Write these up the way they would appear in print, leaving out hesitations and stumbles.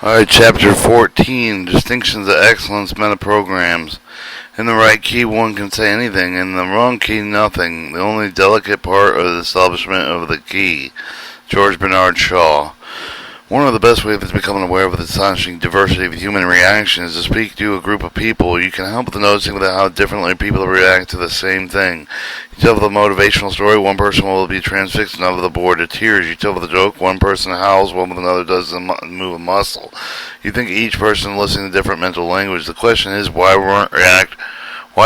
Alright, chapter 14, Distinctions of Excellence Meta Programs. In the right key, one can say anything. In the wrong key, nothing. The only delicate part of the establishment of the key. George Bernard Shaw. One of the best ways of becoming aware of the astonishing diversity of human reaction is to speak to a group of people. You can help with noticing how differently people react to the same thing. You tell the motivational story, one person will be transfixed, another the bored to tears. You tell the joke, one person howls, one with another doesn't move a muscle. You think each person listening to different mental language. The question is why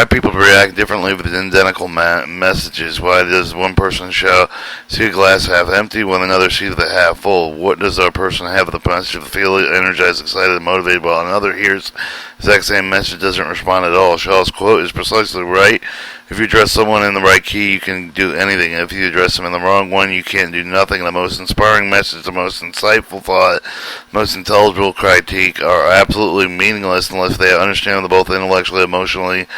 people react differently with identical messages. Why does one person see a glass half empty when another sees it half full? What does a person have the message of feel energized, excited, and motivated, while another hears the exact same message doesn't respond at all? Shaw's quote is precisely right. If you address someone in the right key, you can do anything. If you address them in the wrong one, you can't do nothing. The most inspiring message, the most insightful thought, the most intelligible critique are absolutely meaningless unless they are understandable both intellectually and emotionally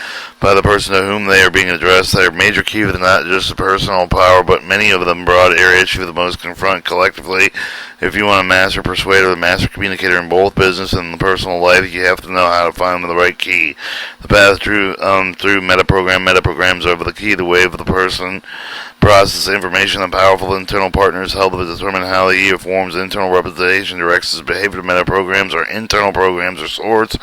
by the person to whom they are being addressed. Their major key is not just personal power, but many of them broad area issue the most confront collectively. If you want a master persuader, the master communicator in both business and the personal life, you have to know how to find the right key. The path through metaprograms over the key, the way of the person process information. The powerful internal partners help to determine how the ear forms internal representation, directs his behavior. Metaprograms are internal programs or sorts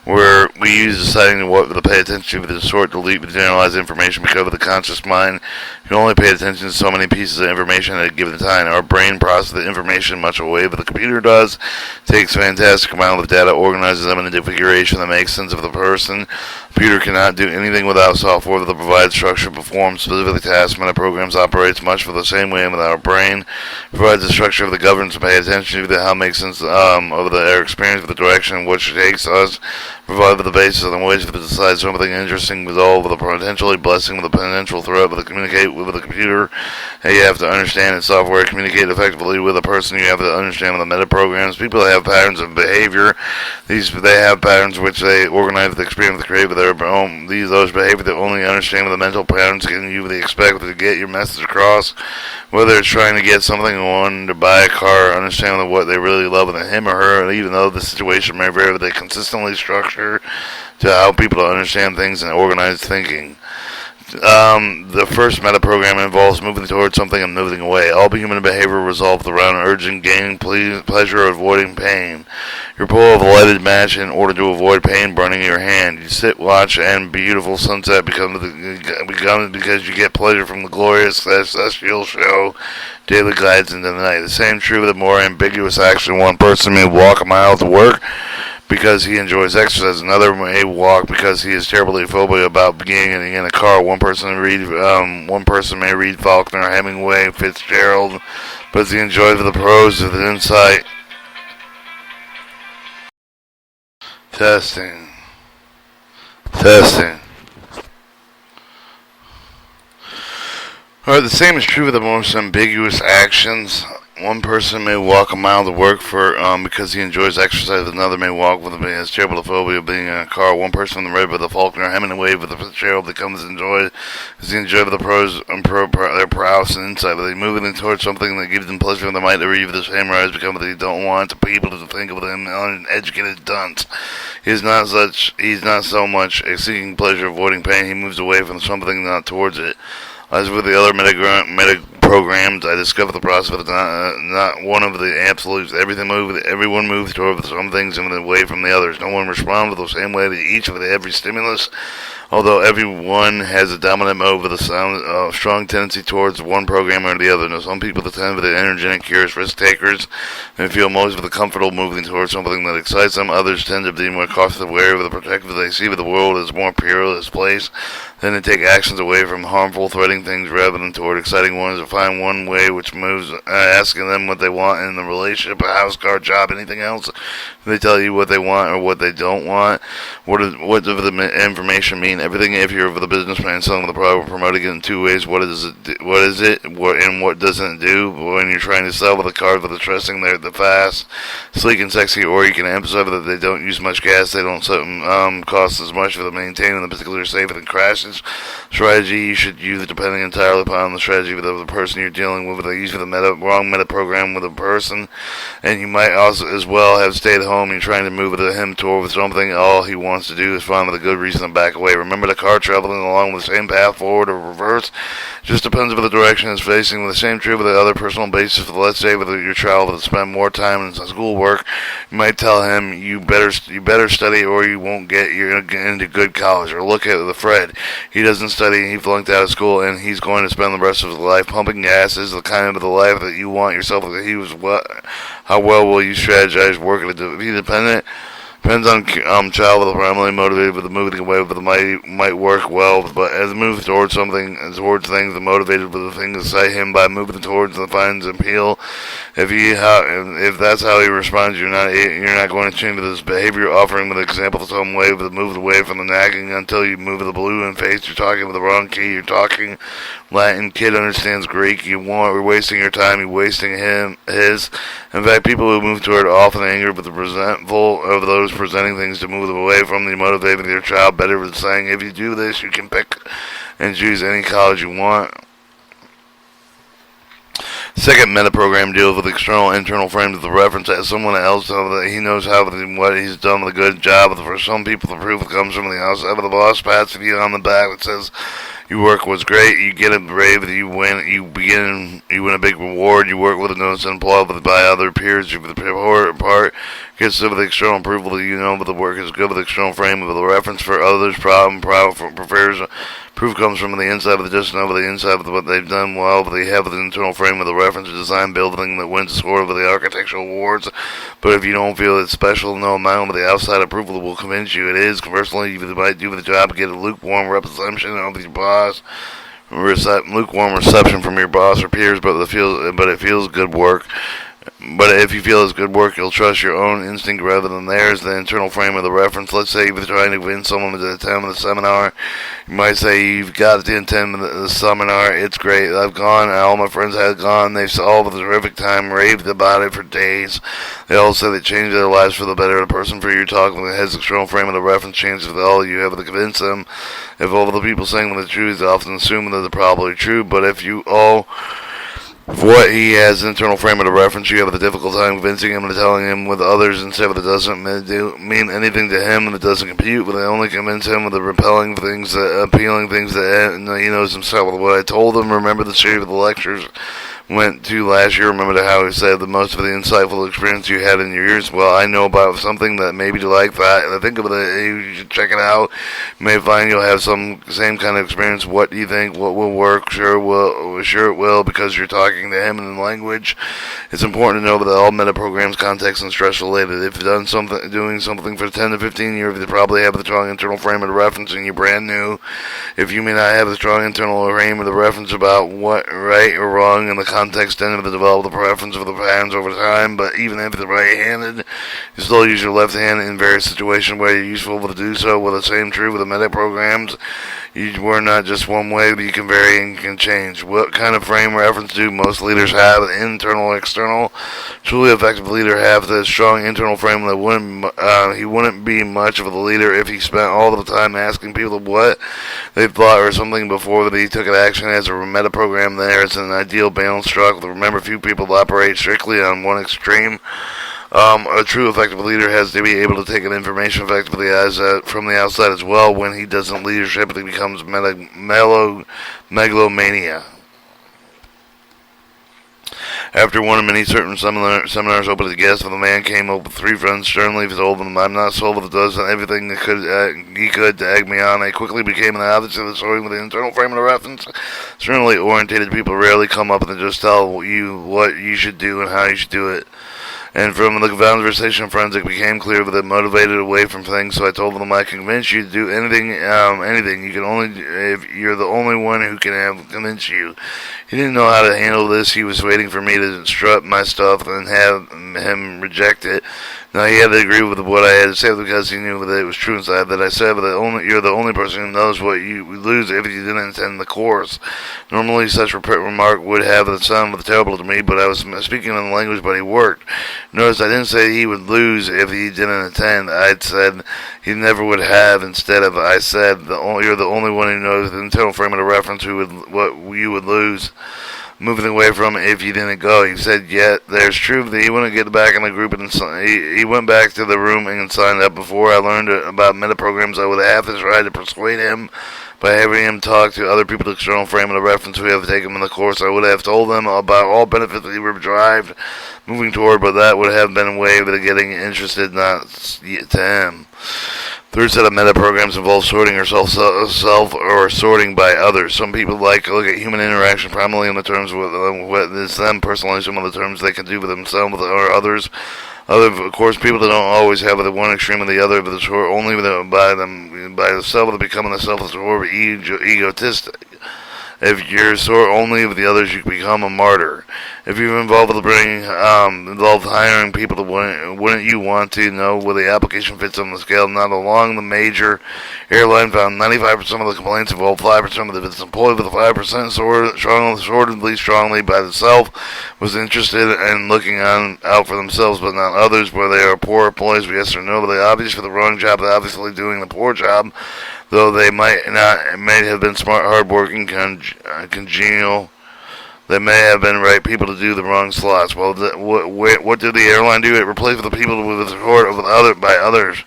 where we use deciding what to pay attention to, the sort, delete, generalize information because of the conscious mind. You can only pay attention to so many pieces of information at a given time. Our brain processes the information much a way, but the computer does. It takes a fantastic amount of data, organizes them in a configuration that makes sense of the person. The computer cannot do anything without software that provides structure, performs specific tasks. Metaprograms operates much for the same way with our brain. It provides the structure of the governance to pay attention to how it makes sense of their experience, with the direction in which it takes us. Provide the basis and the ways to decide something interesting, resolve with a potentially blessing, with a potential threat, with a communicate with the computer. And you have to understand that software communicate effectively with a person. You have to understand with the metaprograms. People have patterns of behavior. They have patterns which they organize with the experience, create with their own. Those behavior that only understand with the mental patterns can you expect to get your message across. Whether it's trying to get something on to buy a car, understand what they really love in him or her, and even though the situation may vary, they consistently structure to help people to understand things and organize thinking. The first metaprogram involves moving towards something and moving away. All human behavior revolves around urging, gaining pleasure, or avoiding pain. You pull a lighted match in order to avoid pain burning your hand. You sit, watch, and beautiful sunset becomes because you get pleasure from the glorious celestial show daily glides into the night. The same true with a more ambiguous action. One person may walk a mile to work because he enjoys exercise. Another may walk because he is terribly phobic about being in a car. One person may read Faulkner, Hemingway, Fitzgerald, but he enjoys the prose of the insight. Testing. Alright, the same is true with the most ambiguous actions. One person may walk a mile to work because he enjoys exercise. Another may walk with his terrible phobia of being in a car. One person read with the Faulkner, Hemingway with the Fitzgerald becomes enjoyed because he enjoys the prose and their prowess and insight. But they move towards something that gives them pleasure, and they might read the same rise because they don't want the people to think of them uneducated dunce. He's not so much seeking pleasure, avoiding pain. He moves away from something, not towards it. As with the other metaprograms, I discovered the process of not one of the absolutes. Everyone moves toward some things and away from the others. No one responds the same way to each of every stimulus. Although everyone has a dominant mode with a strong tendency towards one program or the other. Now, some people tend to be energetic, curious, risk takers, and feel most of the comfortable moving towards something that excites them. Others tend to be more cautious, wary, with the protective. They see the world as more peerless place. Then they take actions away from harmful, threatening things rather than toward exciting ones. To find one way which moves, asking them what they want in the relationship, a house, car, job, anything else. They tell you what they want or what they don't want. What does the information mean? Everything. If you're the businessman selling the product, promoting it in two ways. What is it? And what doesn't it do? When you're trying to sell with a car, with the trusting, they're the fast, sleek, and sexy. Or you can emphasize that they don't use much gas. They don't cost as much for the maintaining the particular safe and crashes. Strategy you should use depending entirely upon the strategy of the person person you're dealing with usually the wrong meta program with a person, and you might also as well have stayed home. You're trying to move him toward something. All he wants to do is find with a good reason to back away. Remember, the car traveling along the same path, forward or reverse, just depends if the direction is facing. With the same true with the other personal basis. Let's say with your child that spend more time in schoolwork, you might tell him you better study or you won't get into good college. Or look at the Fred. He doesn't study. He flunked out of school, and he's going to spend the rest of his life pumping gas. Is the kind of the life that you want yourself. How well will you strategize working to be independent? Depends on child with a primarily motivated with the moving away with the might work well, but as it moves towards something towards things, the motivated with the thing to say him by moving towards the finds appeal. If that's how he responds, you're not going to change this behavior. Offering with an example of some way with the move away from the nagging until you move the blue in face. You're talking with the wrong key. You're talking Latin. Kid understands Greek. You're wasting your time. You're wasting his. In fact, people who move toward often anger with the resentful of those presenting things to move them away from the motivating their child better than saying, if you do this, you can pick and choose any college you want. Second meta program deals with external internal frames of the reference as someone else so that he knows what he's done with a good job. For some people, the proof comes from the outside of the boss. Pats you on the back that says your work was great. You get it brave. You win. You win a big reward. You work with a notice and applaud by other peers. You for the part gets with the external approval that you know, but the work is good with the external frame of the reference for others. Prefers. Proof comes from the inside of the just know the inside of what they've done well, but they have the internal frame of the reference design building that wins the score over the architectural awards. But if you don't feel it's special, no amount of the outside approval will convince you it is. Conversely, you might do the job, get a lukewarm reception of your boss, lukewarm reception from your boss or peers, but it feels good work. But if you feel it's good work, you'll trust your own instinct rather than theirs, the internal frame of the reference. Let's say you're trying to convince someone to attend the seminar. You might say, you've got to attend the seminar. It's great. I've gone. All my friends have gone. They've all had a terrific time, raved about it for days. They all said they changed their lives for the better. The person for your talk with the head's external frame of the reference changes with all you have to convince them. If all the people saying the truth, they often assume that they're probably true. But if what he has internal frame of the reference, you have a difficult time convincing him and telling him with others instead of it doesn't mean anything to him and it doesn't compute, but they only convince him with the appealing things that he knows himself. With what I told him, remember the series of the lectures went to last year. Remember how he said the most of the insightful experience you had in your years. Well, I know about something that maybe you like that, and I think of it. You should check it out. You may find you'll have some same kind of experience. What do you think? What will work? Sure it will, because you're talking to him in the language. It's important to know that all meta programs, context, and stress related. If you've doing something for 10 to 15 years, you probably have the strong internal frame of the reference, and you're brand new. If you may not have the strong internal frame of the reference about what right or wrong in the context tend to develop the preference for the patterns over time, but even if you're right-handed, you still use your left hand in various situations where you're useful to do so. With the same true with the meta programs, you were not just one way, but you can vary and can change. What kind of frame reference do most leaders have? Internal or external? Truly effective leader have the strong internal frame that he wouldn't be much of a leader if he spent all of the time asking people what they thought or something before that he took an action. As a meta program there, it's an ideal balance struck. Remember, few people operate strictly on one extreme. A true effective leader has to be able to take an information effectively from the outside as well. When he doesn't leadership, it becomes megalomania. After one of many certain seminars open to guests, the man came up with 3 friends. Sternly told them, "I'm not sold with does everything he could to egg me on." I quickly became an opposite of the story with the internal frame of the reference. Sternly orientated people rarely come up and just tell you what you should do and how you should do it. And from the conversation friends, it became clear that motivated away from things. So I told them I can convince you to do anything. You can only if you're the only one who can convince you. He didn't know how to handle this. He was waiting for me to strut my stuff and have him reject it. Now he had to agree with what I had to say because he knew that it was true inside. That I said, but you're the only person who knows what you lose if you didn't attend the course. Normally, such remark would have the sound terrible to me, but I was speaking in the language, but he worked. Notice I didn't say he would lose if he didn't attend. I'd said he never would have. Instead of I said you're the only one who knows the internal frame of the reference what you would lose. moving away from it if you didn't go. He said, yet there's truth that he wouldn't get back in the group, and he went back to the room and signed up. Before I learned about meta programs, I would have to try to persuade him by having him talk to other people to external frame of the reference who have taken him in the course. I would have told them about all benefits that he were derived moving toward, but that would have been a way of getting interested, not to him. Third set of meta programs involve sorting yourself or sorting by others. Some people like to look at human interaction primarily in the terms of what is them personally, some of the terms they can do for themselves or others. Of course, people that don't always have the one extreme or the other, but the sort only by the self of becoming a selfless or egotistic. If you're sort only with the others, you become a martyr. If you're involved with involved hiring people, wouldn't you want to know where the application fits on the scale? Not along the major airline found 95% of the complaints involved 5% of its employees, with 5% sorted strongly by the self was interested in looking out for themselves, but not others, where they are poor employees, yes or no, but they obvious for the wrong job, they're obviously doing the poor job. Though they may have been smart, hardworking, congenial, they may have been right people to do the wrong slots. Well, what did the airline do? It replaced the people with support by others.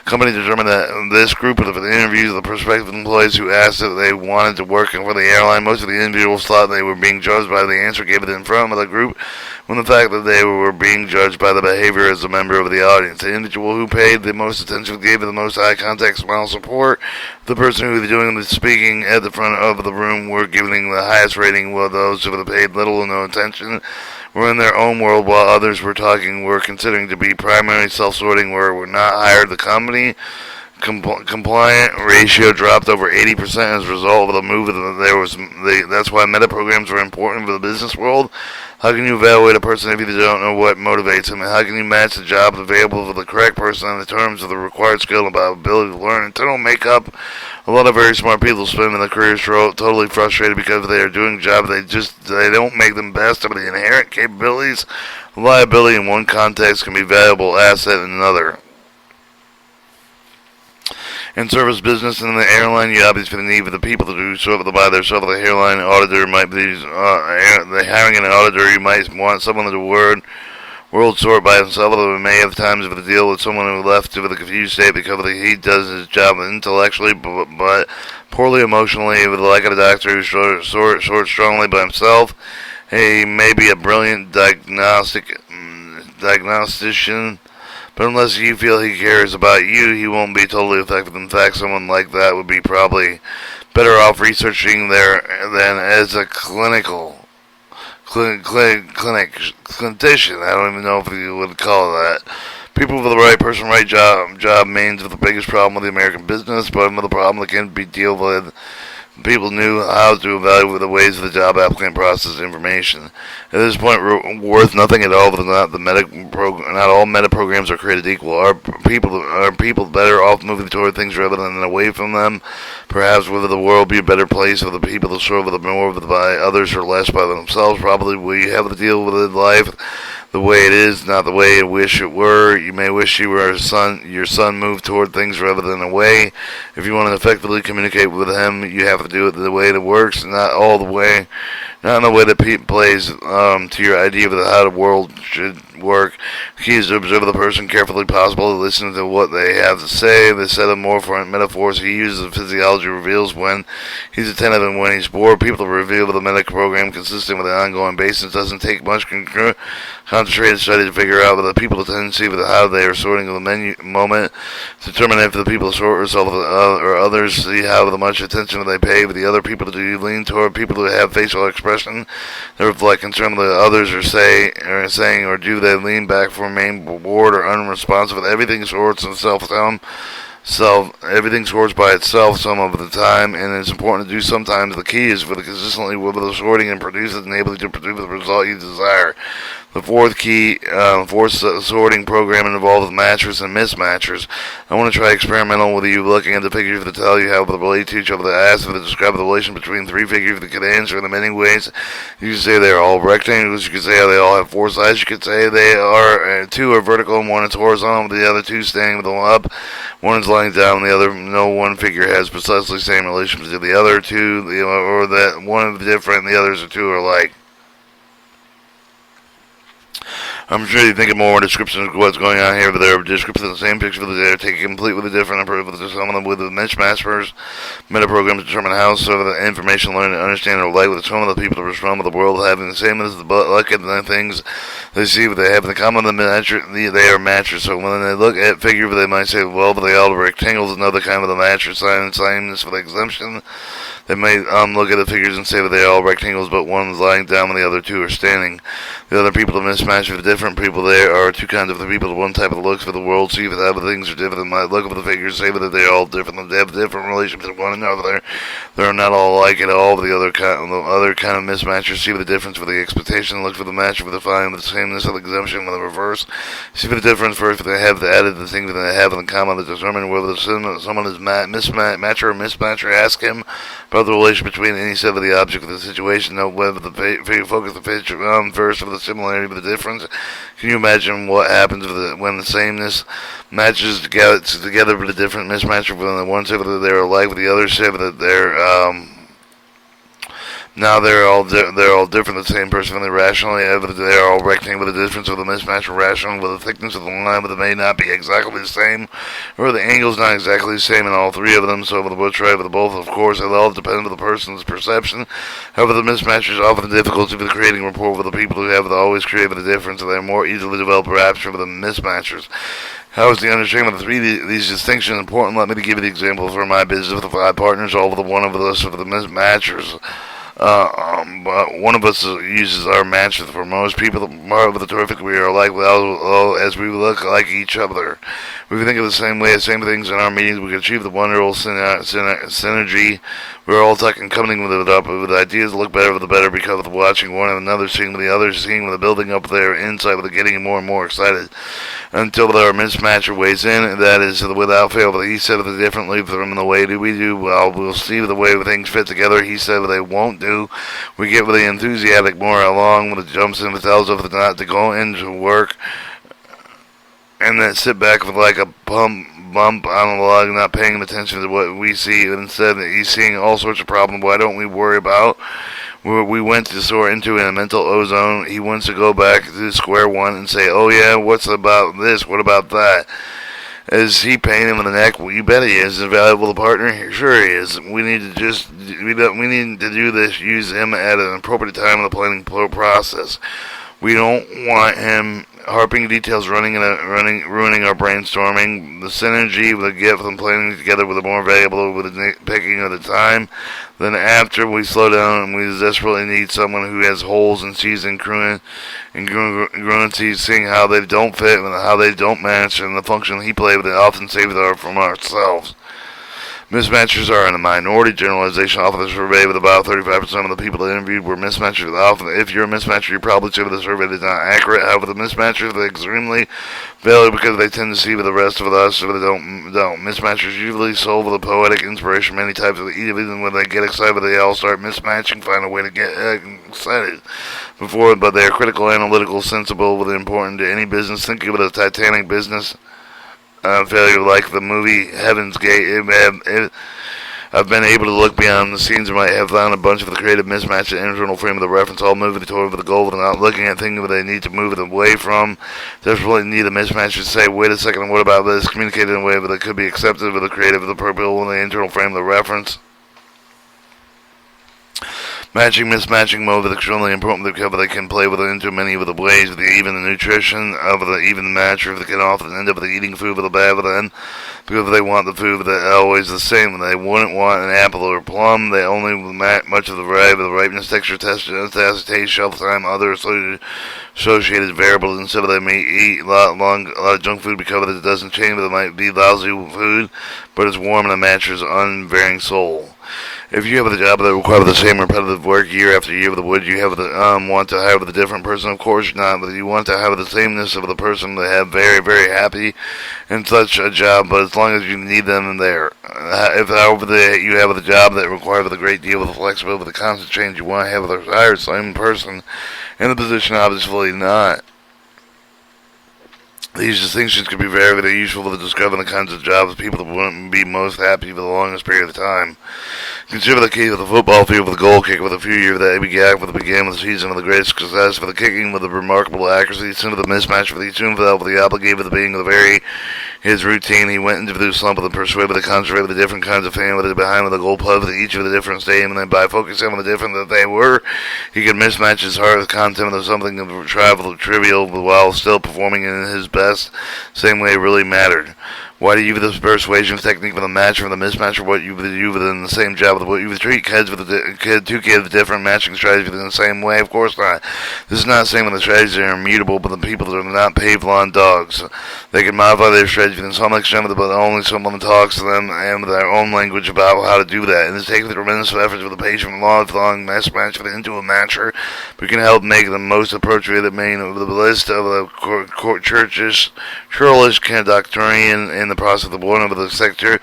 The company determined that this group of the interviews of the prospective employees who asked if they wanted to work for the airline, most of the individuals thought they were being judged by the answer given in front of the group, when the fact that they were being judged by the behavior as a member of the audience. The individual who paid the most attention gave the most eye contact, smile, support. The person who was doing the speaking at the front of the room were giving the highest rating, while those who paid little or no attention were in their own world, while others were considering to be primary self-sorting, were not hired. The company compliant ratio dropped over 80% as a result of the move. That's why meta programs are important for the business world. How can you evaluate a person if you don't know what motivates him? And how can you match the job available for the correct person in the terms of the required skill and ability to learn? Internal makeup. A lot of very smart people spend their careers totally frustrated because they are doing a job they don't make them best of the inherent capabilities. Liability in one context can be a valuable asset in another. In service business and in the airline, you obviously need for the people to do so by their self. The airline auditor might be the hiring an auditor. You might want someone to world sort by himself. Although it may have times for the deal with someone who left to the confused state because he does his job intellectually, but poorly emotionally. With like a doctor who sorts strongly by himself, he may be a brilliant diagnostician. But unless you feel he cares about you, he won't be totally effective. In fact, someone like that would be probably better off researching there than as a clinician. I don't even know if you would call that. People for the right person, right job means the biggest problem with the American business, but the problem that can be dealt with. People knew how to evaluate the ways of the job applicant process information. At this point, worth nothing at all. Not all meta programs are created equal. Are people better off moving toward things rather than away from them? Perhaps would the world be a better place for the people to serve more by others or less by themselves? Probably we have to deal with life the way it is, not the way you wish it were. You may wish your son moved toward things rather than away. If you want to effectively communicate with him, you have to do it the way it works, not in the way that plays to your idea of how the world should work. The key is to observe the person carefully possible, to listen to what they have to say. The set of more metaphors he uses of physiology reveals when he's attentive and when he's bored. People reveal the medical program consistent with an ongoing basis. It doesn't take much concentrated study to figure out whether people tendency with how they are sorting the menu moment, determine if the people sort themselves or others, see how much attention they pay with the other people. Do you lean toward people who have facial expression that reflect concern with the others or saying, or do they lean back for remain bored or unresponsive? Everything sorts itself down. Everything sorts by itself some of the time, and it's important to do sometimes. The key is for the consistently with the sorting and produces enabling to produce the result you desire. The fourth sorting program involves matchers and mismatchers. I want to try experimental with you looking at the figures to tell you how they relate to each other. Ask to describe the relation between three figures that can answer in the many ways. You can say they're all rectangles. You can say how they all have four sides. You can say they are two are vertical and one is horizontal, with the other two standing with them up. One is lying down, the other no one figure has precisely the same relationship to the other two, or that one is different and the others are two are alike. I'm sure you think of more descriptions of what's going on here, but they're descriptions of the same picture, but they're taken completely different approaches. Some of them with the mismatchers, meta programs determine how some of the information learned and understand or like with some of the people that respond with the world having the same as the luck and the things they see, what they have in common. They are matchers. So when they look at figure, they might say, well, but they all are rectangles, another kind of the matcher sign, sameness for the exemption. They may look at the figures and say that they are all rectangles, but one is lying down and the other two are standing. The other people to mismatch with the different people there are two kinds of the people. One type of the looks for the world, see that the things are different. They might look at the figures, say that they're all different. They have different relationships with one another. They're not all alike at all. The other kind of mismatchers see the difference for the expectation, look for the match for the find the sameness of the exemption with the reverse. See for the difference first, they have added the things that they have in common to determine whether someone is mismatcher or mismatcher. Ask him about the relation between any set of the object of the situation. Note whether the focus the picture first of the similarity with the difference. Can you imagine what happens when the sameness matches together with the different mismatcher when the one set that they're alike with the other set that they're now they're all different. The same person, when they rationally evident they are all rectangle with the difference of the mismatch rational with the thickness of the line, but it may not be exactly the same, or the angle is not exactly the same in all three of them. So with the both right with the both, of course, it all depends on the person's perception. However, the mismatch is often the difficulty with creating rapport with the people who have always created the difference, and they are more easily developed perhaps for the mismatchers. How is the understanding of these distinctions important? Let me give you the example for my business with the 5 partners, all of the one of us of the mismatchers. But one of us uses our match for most people. More of the terrific we are like, as we look like each other. We think of the same way, the same things in our meetings. We can achieve the wonderful synergy. We're all talking, coming with it up, with ideas look better with the better because of watching one another, seeing with the others, seeing with the building up their insight, with the getting more and more excited until our mismatcher weighs in. That is without fail. But he said it differently from the way do we do. Well, we'll see the way things fit together. He said they won't do. We get with the enthusiastic more along with the jumps and the tells of the not to go into work and then sit back with like a bump on the log, not paying attention to what we see. Instead, he's seeing all sorts of problems. Why don't we worry about we went to soar into a mental ozone? He wants to go back to square one and say, oh yeah, what's about this? What about that? Is he paying him in the neck? Well, you bet he is. Is he valuable partner? Sure he is. We need to do this. Use him at an appropriate time in the planning process. We don't want him harping details, ruining our brainstorming. The synergy we get from planning together with the more valuable with the picking of the time. Then after we slow down and we desperately need someone who has holes and sees incongruencies, seeing how they don't fit and how they don't match and the function he played with it often saves us from ourselves. Mismatchers are in a minority. Generalization often the survey with about 35% of the people that interviewed were mismatchers. Often, if you're a mismatcher, you probably say the survey is not accurate. However, the mismatchers are extremely valuable because they tend to see with the rest of us, so they don't. Mismatchers usually solve the poetic inspiration. Many types of even when they get excited, they all start mismatching, find a way to get excited but they are critical, analytical, sensible, with important to any business. Think of it as a Titanic business. Failure like the movie Heaven's Gate. I've been able to look beyond the scenes and might have found a bunch of the creative mismatch and internal frame of the reference, all moving toward the goal and not looking at things that they need to move it away from. Desperately need a mismatch to say, wait a second, what about this? Communicated in a way that could be accepted with the creative of the purple and the internal frame of the reference. Mismatching mode is extremely important because they can play with it into many of the ways, even the nutrition of the even match, if they can often end up with eating food with a bad end, because they want the food that's always the same. They wouldn't want an apple or a plum. They only match much of the variety of the ripeness, texture, taste, shelf time, other associated variables. Instead of they may eat a lot of junk food because it doesn't change, but it might be lousy food, but it's warm and it matches unvarying soul. If you have a job that requires the same repetitive work year after year, would you have want to have a different person? Of course not, but you want to have the sameness of the person to have very, very happy in such a job, but as long as you need them in there. If, however, you have the job that requires a great deal of flexibility, the constant change, you want to have the desired same person in the position, obviously not. These distinctions could be very, very useful for discovering the kinds of jobs people that wouldn't be most happy for the longest period of time. Consider the key to the football field with the goal kick with a few years that began with the season with the greatest success for the kicking with the remarkable accuracy, soon to the mismatch for the tune for the obligate with the being of the very his routine. He went into the slump with the persuade with the concentrate with the different kinds of fan with the behind with the goal post with each of the different stadium, and then by focusing on the different that they were, he could mismatch his heart with content with something of trivial while still performing in his best, same way it really mattered. Why do you use this persuasion technique for the match or the mismatch, or what you within the same job with what you would treat kids with two kids with different matching strategies within the same way? Of course not. This is not saying when the strategies are immutable, but the people that are not paved lawn dogs. They can modify their strategy to some extent, but only someone talks to them and with their own language about how to do that. And it takes tremendous efforts with a patient lifelong mismatch into a matcher. We can help make the most appropriate the main of the list of the churlish conductorian in the process of the one of the sector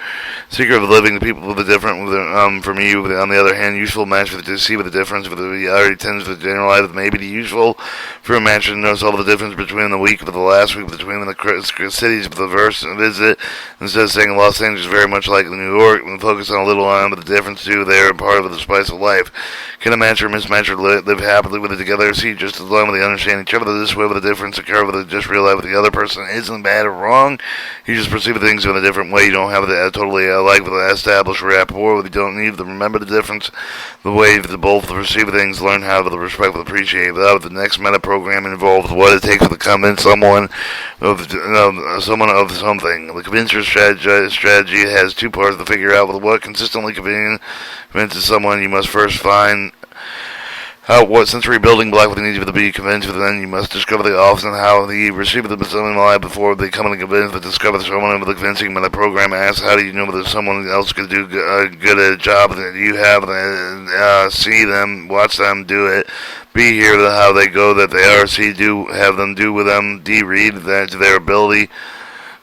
secret of living the people with the different from you on the other hand useful match for to see with the difference with the already tends to generalize with maybe the useful for a match to notice all the difference between the week of the last week between the cities of the first visit instead of saying Los Angeles is very much like New York and focus on a little on but the difference too they are part of the spice of life. Can a match or mismatcher live happily with it together see just as long as they understand each other this way with the difference occur with it just realize with the other person isn't bad or wrong you just perceive things in a different way. You don't have to totally like with an established rapport. You don't need to remember the difference. The way that both perceive things, learn how to respect and appreciate. The next meta program involves what it takes to convince someone of something. The convincer strategy has two parts to figure out. With what consistently convinces someone, you must first find what sensory building block would need you to be convinced with, then you must discover the often how the receiver of the someone alive before becoming convinced to discover someone with the convincing when the program asks how do you know whether someone else could do good a job that you have see them, watch them do it, be here how they go that they are, see do have them do with them, D read that to their ability.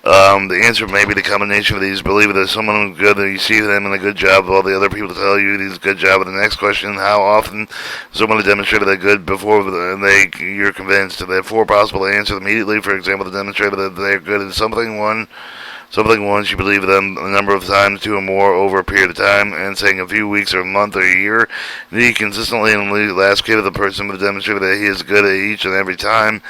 The answer may be the combination of these. Believe that someone who's good, that you see them in a good job, while the other people tell you he's a good job. And the next question, how often someone demonstrated they're good before you're convinced? There are four possible answers immediately. For example, to demonstrate that they're good at something once, you believe them a number of times, two or more, over a period of time, and saying a few weeks or a month or a year. He consistently and last kid of the person would demonstrate that he is good at each and every time.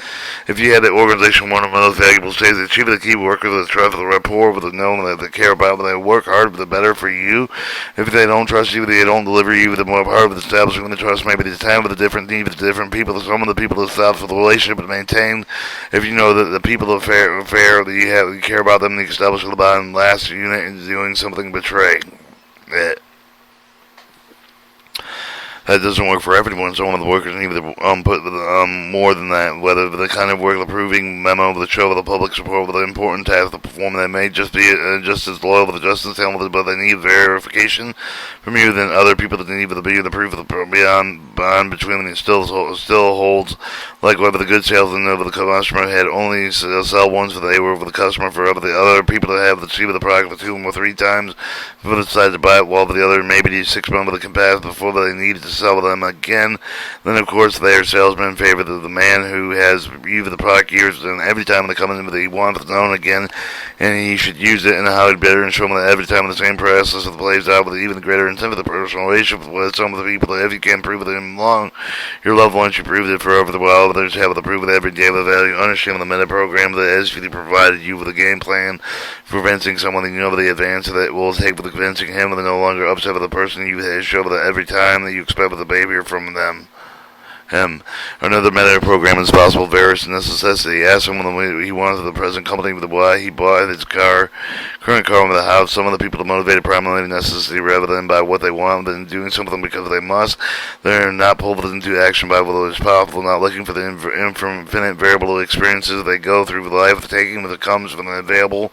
If you had the organization one of the most valuable states, achieve the key workers with the trust, with the rapport, with the knowing that they care about, when they work hard, the better for you. If they don't trust you, they don't deliver you, the more part of establishing the trust, maybe the time with the different needs, with the different people, some of the people that stop for the relationship and maintain. If you know that the people are fair that you care about them, you can establish the bond last unit is doing something betray. That doesn't work for everyone. Some of the workers need to put more than that. Whether the kind of work, the proving memo, the show, the public support, with the important task to perform, they may just be just as loyal with the justice and but they need verification from you than other people that need to be the proof of the bond between them still holds. Like whether the good salesman over the customer had only sell once, they were for the customer for the other people that have the cheap of the product for 2 or 3 times before they decide to buy it, while for the other maybe 6 months with the compass before they needed to sell them again. Then of course they are salesmen in favor of the man who has used the product years and every time they come in with he wants to own again and he should use it and how it better and show them that every time the same process of the plays out with even greater intent of the personal relationship with some of the people that if you can't prove it them long your loved ones you proved it for over the while others have to prove it every day with value understand the meta program that has provided you with a game plan for convincing someone that you know the advance that will take with convincing him and they're no longer upset with the person you show that every time that you expect with the behavior from them. Another meta program is possible various necessity. Ask someone when he wanted the present company with why he bought his current car with the house. Some of the people are motivated primarily necessity rather than by what they want than doing something because they must. They're not pulled into action by what is powerful, not looking for the infinite variable experiences they go through with life, taking what comes from the available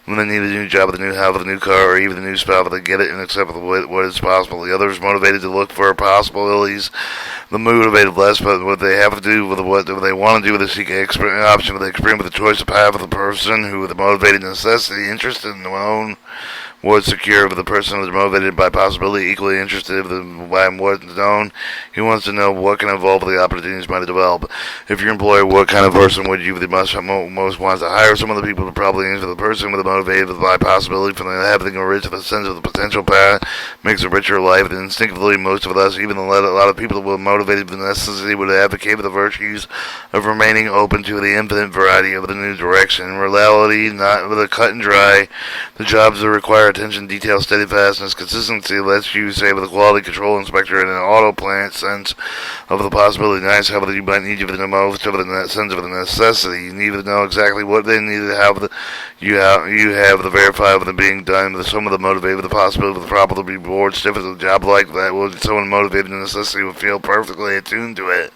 when they need a new job, with a new house, with a new car, or even a new spouse, they get it and accept what is possible. The others motivated to look for possibilities. The motivated less, but what they have to do with what they want to do with the seek option, with the experience, with the choice of path of the person who, with the motivated necessity, interested in their own what's secure. If the person is motivated by possibility, equally interested by what's known, he wants to know what can evolve the opportunities might develop. If your employer, what kind of person would you the most want to hire? Some of the people to probably answer the person with the motivated by possibility from having a rich sense of the potential path makes a richer life. And instinctively, most of us, even a lot of people that were motivated by necessity, would advocate for the virtues of remaining open to the infinite variety of the new direction. In reality, not with a cut and dry. The jobs that require attention, detail, steadfastness, consistency lets you say with a quality control inspector in an auto plant sense of the possibility. Nice, however, you might need you the most of the sense of the necessity. You need to know exactly what they need to have. You have the verify of them being done. With some of the motivated with the possibility of the proper to be bored, stiff as a job like that. Well, someone motivated in necessity would feel perfectly attuned to it.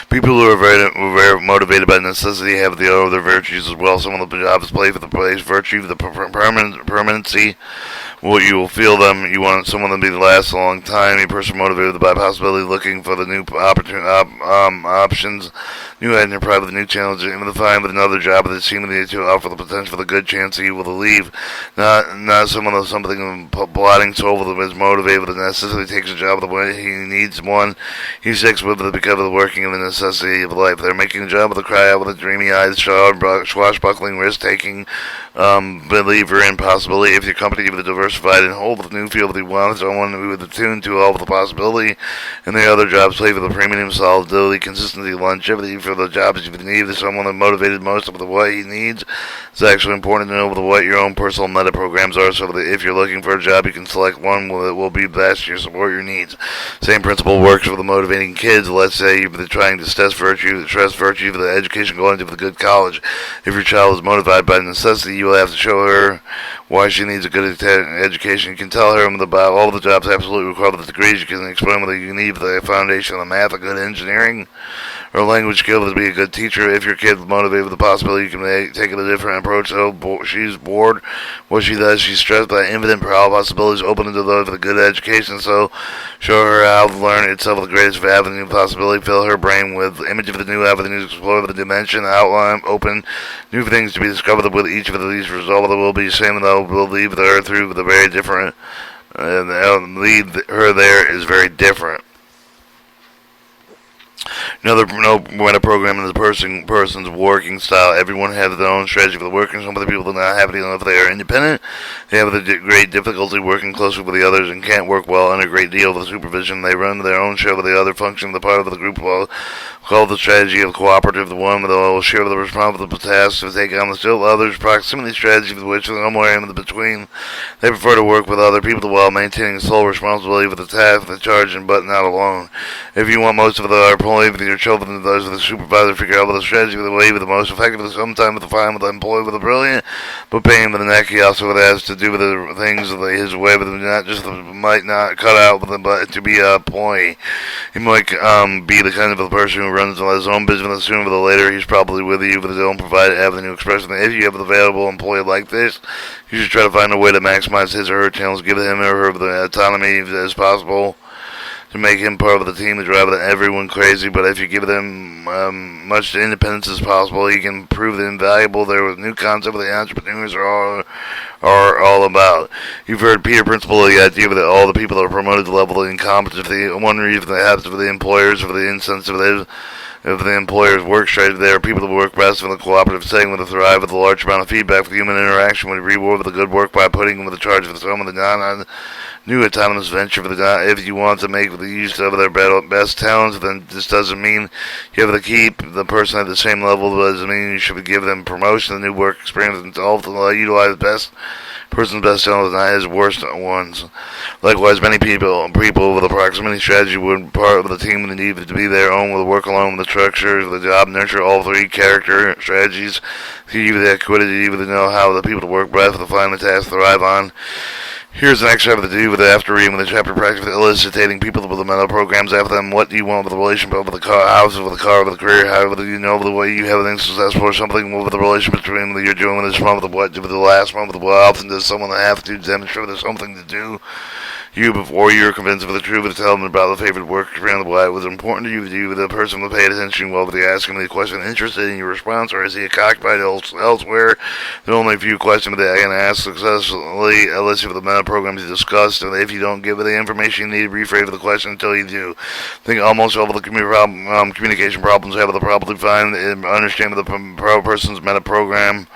People who are very motivated by necessity have the other virtues as well. Some of the jobs play for the place virtue, the permanency. What you will feel them. You want someone to be last a long time. A person motivated by possibility, looking for the new options, new enterprise, the new challenge, even to find with another job that seemingly to offer the potential for the good chance that you will leave. Not someone of something plotting soul that is motivated with the necessity takes a job the way he needs one. He sticks with it because of the working and the necessity of life. They're making a job with a cry out with a dreamy eyes, swashbuckling, risk-taking believer in possibility. If your company with a diversified and hold with new field that you want, someone who is attuned to all of the possibility, and the other jobs play for the premium, solidity, consistency, longevity for the jobs you need. There's someone that motivated most of the what he needs. It's actually important to know what your own personal meta programs are, so that if you're looking for a job, you can select one that will be best to support your needs. Same principle works for the motivating kids. Let's say you're trying to stress virtue for the education going to the good college. If your child is motivated by necessity, you will have to show her why she needs a good education. You can tell her about all the jobs absolutely require the degrees. You can explain whether you need the foundation of math, a good engineering, or language skill to be a good teacher. If your kid's motivated with the possibility, you can take a different approach. So she's bored. What she does, she's stressed by infinite possibilities open to those with a good education. So show her how to learn itself the greatest avenue of possibility. Fill her brain with images of the new avenues, explore the dimension, outline, open new things to be discovered. With each of these results, there will be the same, though will leave her through the very different, and lead her there is very different. No program in the person's working style. Everyone has their own strategy for the working. Some of the people do not have it even if they are independent. They have the great difficulty working closely with the others and can't work well under a great deal of supervision. They run their own show with the other function, the part of the group called the strategy of cooperative. The one that will share the responsibility of the tasks to take on the still others. Proximity strategy for which there's somewhere in the between. They prefer to work with other people while maintaining sole responsibility for the task, the charge, but not alone. If you want most of the employee with your children, those with the supervisor, figure out what the strategy with the way with the most effective. Sometimes with the fine with the employee with the brilliant, but paying with the neck. He also has to do with the things his way, but not just might not cut out with him, but to be a employee. He might be the kind of a person who runs his own business. Sooner or later, he's probably with you with his own provided avenue expression. If you have an available employee like this, you should try to find a way to maximize his or her channels, give him or her the autonomy as possible to make him part of the team to drive everyone crazy. But if you give them much independence as possible, he can prove the invaluable. There was a new concept the entrepreneurs are all about. You've heard Peter Principle, the idea that all the people that are promoted to level of incompetence. One reason that happens for the employers, for the insensitive, if the employer's work strategy, there are people that work best in the cooperative setting with a thrive with a large amount of feedback for human interaction, would reward with the good work by putting them with the charge of some of the new autonomous venture for the if you want to make the use of their best talents, then this doesn't mean you have to keep the person at the same level. It doesn't mean you should give them promotion, the new work experience, and all to utilize the best person's best talents, not his worst ones. Likewise, many people with a proximity strategy would part of the team that need to be their own with the work alone with the structure, the job, nurture all three character strategies. To give the equity, to know how the people to work best to find the task to thrive on. Here's an excerpt of the do with after reading with the chapter practice eliciting people with the mental programs after them. What do you want with the relationship with the car, house, with the car, with the career? How do you know the way you have things successful or something with the relationship between what you're doing with this one with the what, with the last one with the what often does someone have to demonstrate there's something to do. you before you're convinced of the truth and tell them about the favorite work around why it was important to you, the person will pay attention while they ask him the question, interested in your response, or is he cockfight elsewhere? There are only a few questions that I can ask successfully, a list of the meta programs you discussed, and if you don't give the information you need, rephrase the question until you do. I think almost all of the communication problems have the problem to find and understand the person's meta program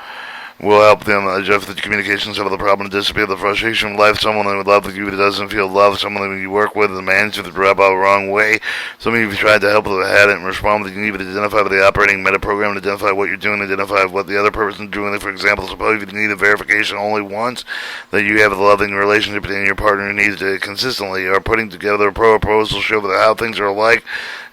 will help them adjust the communications of the problem to disappear the frustration of life. Someone that would love you that doesn't feel love, someone that you work with, the manager that rub out the wrong way. Some of you have tried to help with had it and respond with you need to identify with the operating meta program, identify what you're doing, identify what the other person is doing. For example, suppose you need a verification only once that you have a loving relationship between your partner who needs to consistently, or putting together a proposal show that how things are like,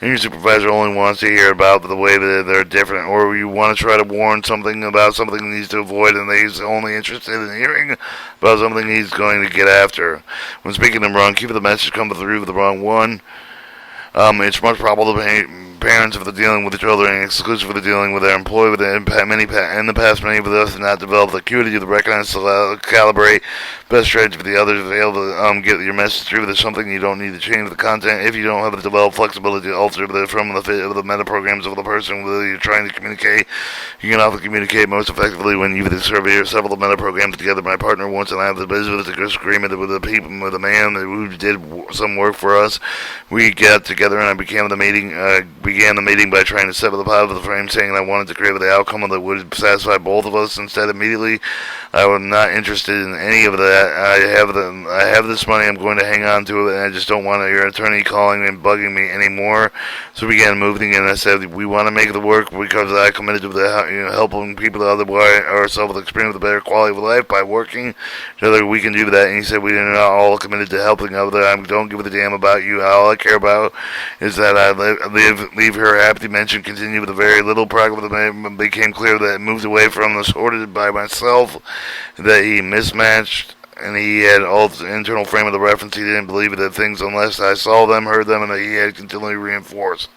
and your supervisor only wants to hear about the way that they're different, or you want to try to warn something about something he needs to avoid, and he's only interested in hearing about something he's going to get after. When speaking them wrong, keep the message come through with the wrong one. It's much probable the parents, if they're dealing with the children, exclusively dealing with their employee, with in the past, many of us have not developed the acuity to recognize, calibrate best strategy for the others, to be able to get your message through. There's something you don't need to change the content if you don't have the developed flexibility to alter from the fit of the meta programs of the person that you're trying to communicate. You can often communicate most effectively when you survey several meta programs together. My partner once and I have the business agreement with the man who did some work for us. We got together and I began the meeting by trying to set up the positive frame, saying I wanted to create the outcome that would satisfy both of us. Instead, immediately, I was not interested in any of that. I have this money. I'm going to hang on to it, and I just don't want your attorney calling and bugging me anymore. So we began moving, and I said we want to make the work because I committed to helping people otherwise ourselves experience a better quality of life by working together. We can do that. And he said we are not all committed to helping others. I don't give a damn about you. All I care about is that I leave her happy. Mentioned continue with a very little progress. It became clear that it moved away from the sorted by myself, that he mismatched, and he had all the internal frame of the reference. He didn't believe that things unless I saw them, heard them, and that he had continually reinforced.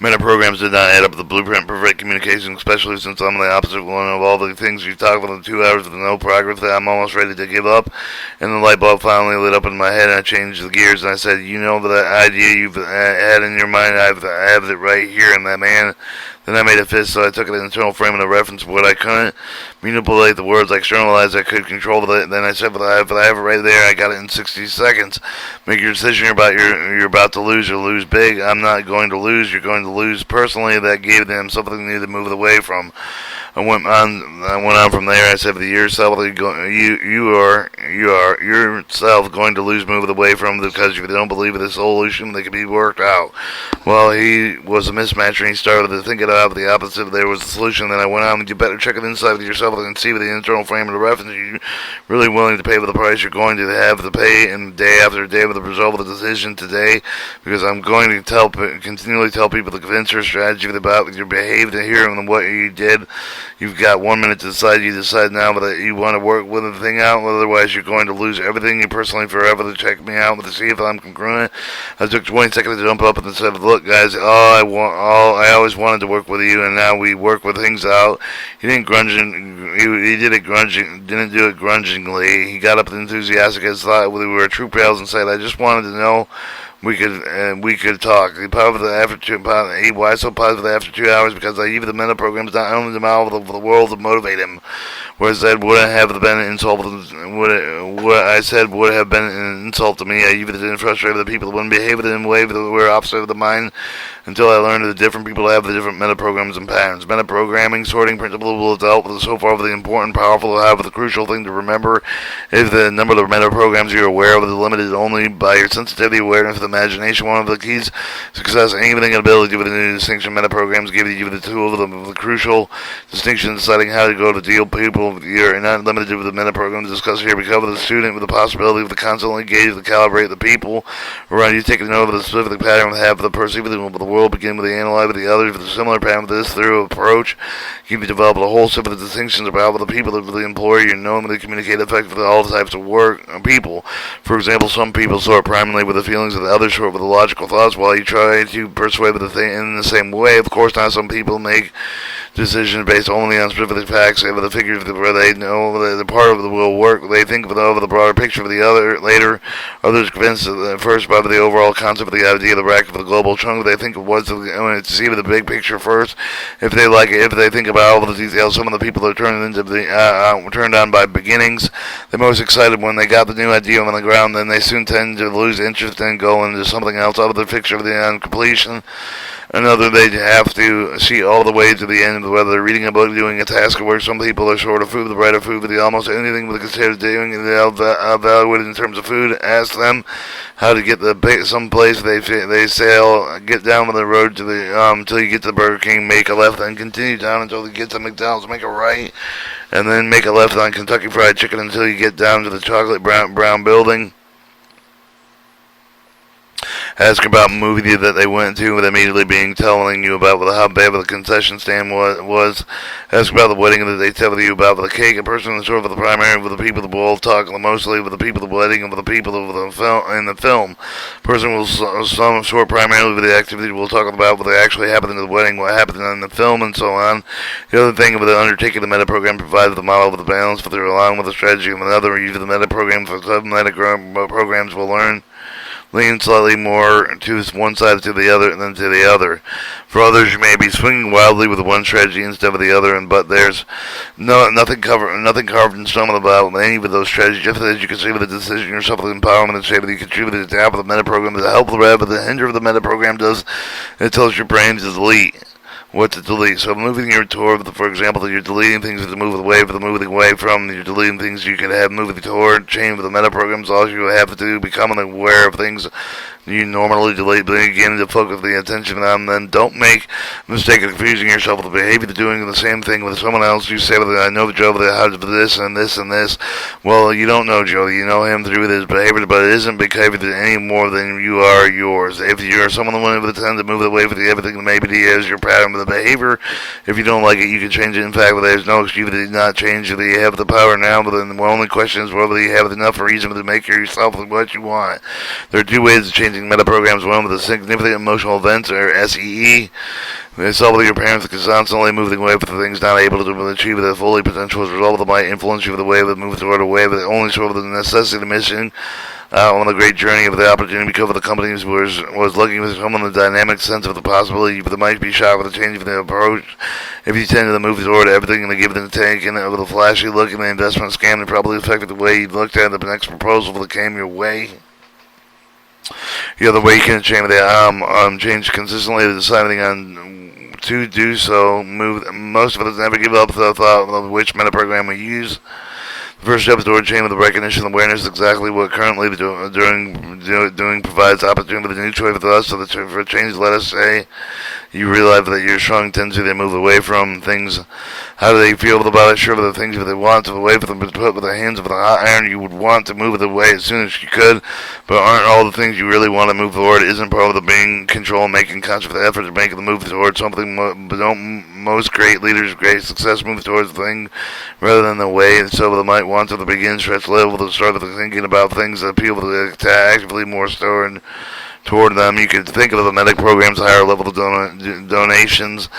Meta programs did not add up the blueprint for perfect communication, especially since I'm the opposite one of all the things you've talked about in 2 hours with no progress, that I'm almost ready to give up. And the light bulb finally lit up in my head, and I changed the gears, and I said, you know that idea you've had in your mind, I have it right here, and that man. Then I made a fist, so I took an internal frame of the reference of what I couldn't manipulate the words, I externalized, I could control it. Then I said, but I have it right there, I got it in 60 seconds. Make your decision, you're about to lose, you'll lose big. I'm not going to lose, you're going to lose personally. That gave them something they needed to move away from. I went on from there. I said, for yourself, you are yourself going to lose, move away from, because if you don't believe in the solution, they can be worked out. Well, he was a mismatch, and he started to think it out the opposite. There was a solution. Then I went on, you better check it inside with yourself and see with the internal frame of the reference. You're really willing to pay for the price you're going to have to pay, and day after day with the result of the decision today, because I'm going to continually tell people to convince your strategy about your behavior to hear and what you did. You've got 1 minute to decide. You decide now that you want to work with the thing out. Otherwise, you're going to lose everything. You personally forever to check me out to see if I'm congruent. I took 20 seconds to jump up and said, "Look, guys, I always wanted to work with you, and now we work with things out." He didn't He did it didn't do it grudgingly. He got up and enthusiastic as thought we were true pals and said, "I just wanted to know." We could talk. He why so positive after 2 hours? Because I even the mental programs not only the mouth of the world to motivate him. What I said wouldn't have been an insult. What I said would have been an insult to me. I even didn't frustrate the people that wouldn't behave in a way that were opposite of the mind. Until I learned that different people have the different meta programs and patterns. Meta programming sorting principle will dealt with so far the important, powerful, however the crucial thing to remember is the number of meta programs you're aware of is limited only by your sensitivity, awareness, and imagination. One of the keys to success, anything ability with the new distinction meta programs give you the tool of the crucial distinction, deciding how to go to deal people. You're not limited to the meta programs discussed here. Become the student with the possibility of the constantly engage, to calibrate the people around you, taking note of the specific pattern with half of the perceiving of the world, begin with the analyze with the others with a similar pattern with this through approach. You develop a whole set of distinctions about the people of the employer. You normally communicate effectively with all types of people. For example, some people sort primarily with the feelings of the others sort with the logical thoughts while you try to persuade the thing in the same way. Of course, not some people make decisions based only on specific facts over the figures where they know the part of the will work. They think of the broader picture of the other later. Others convinced first by the overall concept of the idea of the rack of the global chunk. They think of what's to see the big picture first. If they like it, if they think about all the details, some of the people are turned on by beginnings. They're most excited when they got the new idea on the ground. Then they soon tend to lose interest and go into something else out of the picture of the completion. Another, they have to see all the way to the end, whether they're reading a book, doing a task of work. Some people are short of food, the right of food, but almost anything they consider doing, and they'll evaluate in terms of food. Ask them how to get some place they sail, get down on the road to the until you get to the Burger King, make a left, and continue down until you get to McDonald's, make a right, and then make a left on Kentucky Fried Chicken until you get down to the chocolate brown building. Ask about a movie that they went to with immediately telling you about how bad the concession stand was. Ask about the wedding that they tell you about the cake. A person is sort of the primary with the people that will talk mostly with the people of the wedding and with the people of the film in the film. Person will some sort primarily with the activity will talk about what actually happened in the wedding, what happened in the film, and so on. The other thing with the undertaking the meta program provides the model with the balance for their along with the strategy of another. Usually the meta program for some meta programs will lean slightly more to one side to the other than to the other. For others, you may be swinging wildly with one strategy instead of the other, but there's nothing carved in stone about any of those strategies. Just as you can see with the decision yourself, with empowerment and say that you contribute to the app of the meta program, to help the rev, but the hinder of the meta program does it tells your brain to delete. What to delete. So moving your toward, for example, that you're deleting things to move away from, you're deleting things you can have moving toward, chain with the meta programs, all you have to do, becoming aware of things you normally delete, begin to focus the attention on them. Don't make a mistake of confusing yourself with the behavior of doing the same thing with someone else. You say, well, I know Joe how to do this and this and this. Well, you don't know Joe. You know him through his behavior, but it isn't behavior any more than you are yours. If you're someone who tends to move away from everything that maybe is your pattern of the behavior, if you don't like it, you can change it. In fact, there's no excuse to not change it. You have the power now, but then the only question is whether you have enough reason to make yourself what you want. There are two ways of changing meta programs. One with a significant emotional events, or SEE. It's all with your parents constantly moving away from the things not able to achieve their full potential as a result of the might influence you with the way that move toward a way that only sort of the necessity of the mission. On the great journey of the opportunity because of the companies was looking for someone in the dynamic sense of the possibility that might be shot with a change of the approach. If you tend to move toward everything and give it a take and with a flashy look and the investment scam, it probably affected the way you looked at the next proposal that came your way. The other way you can change consistently to deciding on to do so. Most of us never give up the thought of which meta program we use. The first step is toward chain with the recognition and awareness is exactly what currently doing provides opportunity with a new choice for us. So for change, let us say you realize that your strong tendency to move away from things. How do they feel about it? Sure, the things that they want to away from them, but put with the hands of the hot iron, you would want to move it away as soon as you could, but aren't all the things you really want to move toward? Isn't part of the being control, making conscious effort to make the move toward something? But don't most great leaders, great success, move towards the thing rather than the way? And so they might want to begin stretch level to start with thinking about things that people to actively more stored toward them. You could think of the medic programs, higher level donations.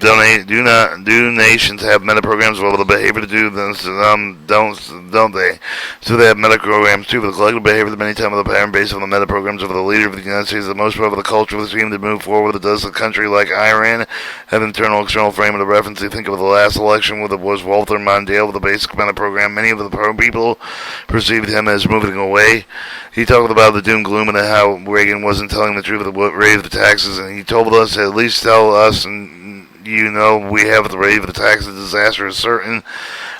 Do nations have meta programs? Well, the behavior to do this, don't they? So they have meta programs too, but the collective behavior that many times of the pattern based on the meta programs of the leader of the United States, the most part of the culture of the team to move forward that does the country like Iran have internal external frame of the reference. You think of the last election with it was Walter Mondale with the basic meta program. Many of the people perceived him as moving away. He talked about the doom gloom and how Reagan wasn't telling the truth of what raised the taxes, and he told us at least tell us and we have the rate of the tax disaster is certain.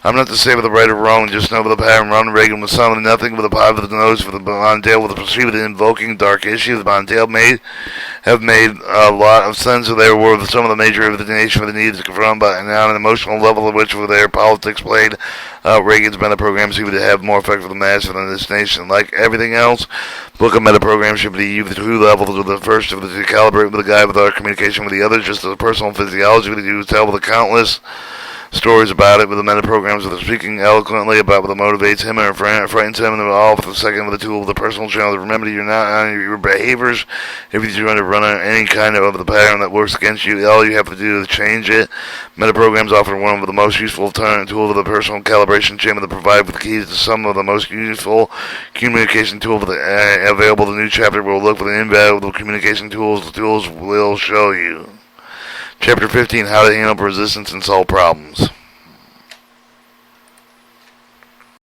I'm not to say with the right or wrong, just know with the pattern Ronald Reagan was something nothing with a positive nose for the Mondale with the perceived invoking dark issues. The Mondale have made a lot of sense of their were some of the major of the nation with the needs to confront, but now an emotional level of which their politics played Reagan's meta programs seem to have more effect for the mass than this nation. Like everything else, book of meta programs should be used two levels. With the first of the calibrate with the guy with our communication with the others, just the personal physiology with you tell with the countless stories about it with the meta programs with speaking eloquently about what motivates him or frightens him, and all for the second with the tool of the personal channel. Remember, you're not on your behaviors. If you're trying to run any kind of the pattern that works against you, all you have to do is change it. Meta programs offer one of the most useful tools of the personal calibration channel that provide with the keys to some of the most useful communication tools available. The new chapter will look for the invaluable communication tools. The tools will show you. Chapter 15, How to Handle Resistance and Solve Problems.